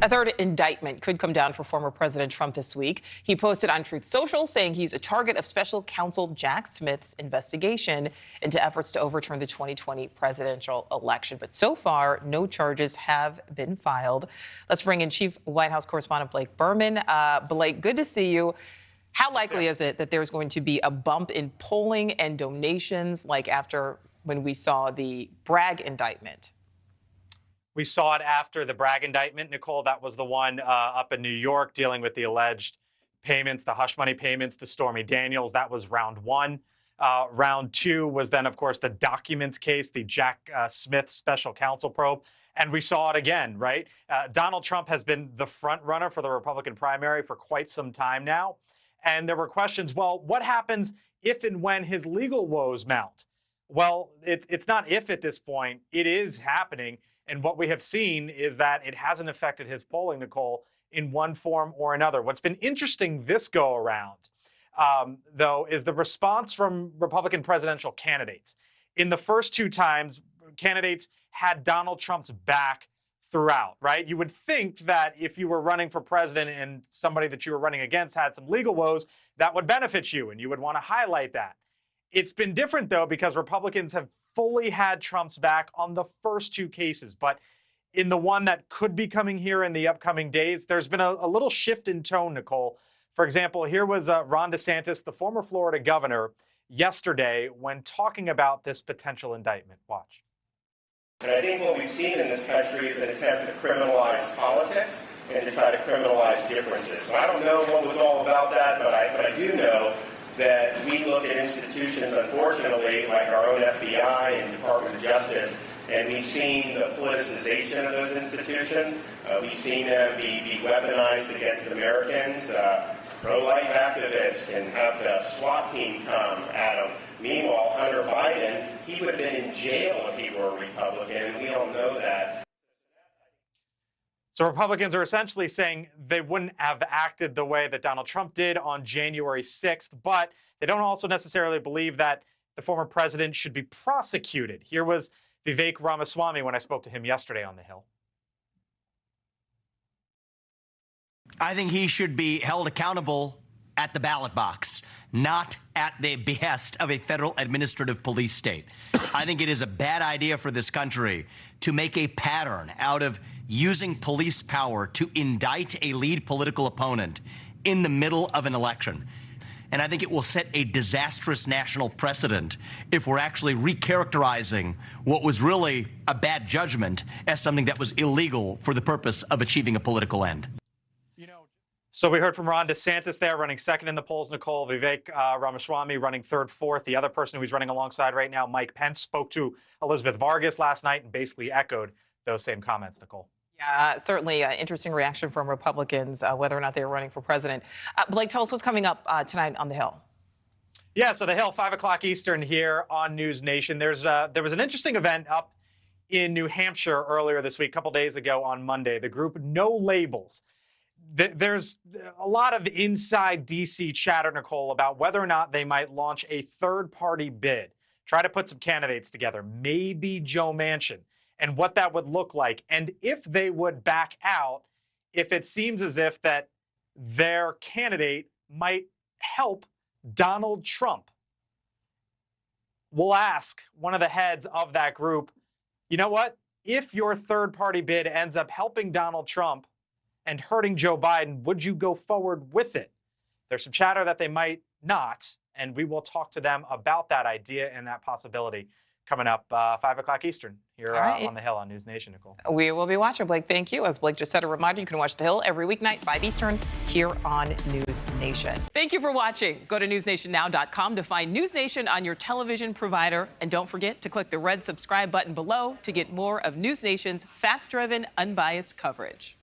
A third indictment could come down for former President Trump this week. He posted on Truth Social saying he's a target of special counsel Jack Smith's investigation into efforts to overturn the 2020 presidential election. But so far, no charges have been filed. Let's bring in Chief White House correspondent Blake Berman. Blake, good to see you. How likely is it that there's going to be a bump in polling and donations like after when we saw the Bragg indictment? We saw it after the Bragg indictment, Nichole. That was the one up in New York dealing with the alleged payments, the hush money payments to Stormy Daniels. That was round one. Round two was then, of course, the documents case, the Jack Smith special counsel probe. And we saw it again, right? Donald Trump has been the front runner for the Republican primary for quite some time now. And there were questions, well, what happens if and when his legal woes mount? Well, it's not if at this point. It is happening. And what we have seen is that it hasn't affected his polling, Nichole, in one form or another. What's been interesting this go around, though, is the response from Republican presidential candidates. In the first two times, candidates had Donald Trump's back throughout, right? You would think that if you were running for president and somebody that you were running against had some legal woes, that would benefit you and you would want to highlight that. It's been different, though, because Republicans have fully had Trump's back on the first two cases. But in the one that could be coming here in the upcoming days, there's been a little shift in tone, Nichole. For example, here was Ron DeSantis, the former Florida governor, yesterday when talking about this potential indictment. Watch. And I think what we've seen in this country is an attempt to criminalize politics and to try to criminalize differences. So I don't know what was all about that, but I do know that we look at institutions, unfortunately, like our own FBI and Department of Justice, and we've seen the politicization of those institutions. We've seen them be weaponized against Americans. Pro-life activists can have the SWAT team come at them. Meanwhile, Hunter Biden, he would have been in jail if he were a Republican, and we don't know that. So Republicans are essentially saying they wouldn't have acted the way that Donald Trump did on January 6th, but they don't also necessarily believe that the former president should be prosecuted. Here was Vivek Ramaswamy when I spoke to him yesterday on the Hill. I think he should be held accountable at the ballot box, not at the behest of a federal administrative police state. I think it is a bad idea for this country to make a pattern out of using police power to indict a lead political opponent in the middle of an election. And I think it will set a disastrous national precedent if we're actually recharacterizing what was really a bad judgment as something that was illegal for the purpose of achieving a political end. So we heard from Ron DeSantis there, running second in the polls, Nichole. Vivek Ramaswamy running third, fourth. The other person who he's running alongside right now, Mike Pence, spoke to Elizabeth Vargas last night and basically echoed those same comments, Nichole. Yeah, certainly an interesting reaction from Republicans, whether or not they are running for president. Blake, tell us what's coming up tonight on the Hill. Yeah, so the Hill, 5 o'clock Eastern here on News Nation. There was an interesting event up in New Hampshire earlier this week, a couple days ago on Monday. The group No Labels. There's a lot of inside D.C. chatter, Nichole, about whether or not they might launch a third-party bid, try to put some candidates together, maybe Joe Manchin, and what that would look like, and if they would back out if it seems as if that their candidate might help Donald Trump. We'll ask one of the heads of that group, you know what? If your third-party bid ends up helping Donald Trump and hurting Joe Biden, would you go forward with it? There's some chatter that they might not, and we will talk to them about that idea and that possibility coming up 5 o'clock Eastern here on the Hill on News Nation, Nichole. We will be watching, Blake. Thank you. As Blake just said, a reminder, you can watch The Hill every weeknight, 5 Eastern, here on News Nation. Thank you for watching. Go to newsnationnow.com to find News Nation on your television provider. And don't forget to click the red subscribe button below to get more of News Nation's fact-driven, unbiased coverage.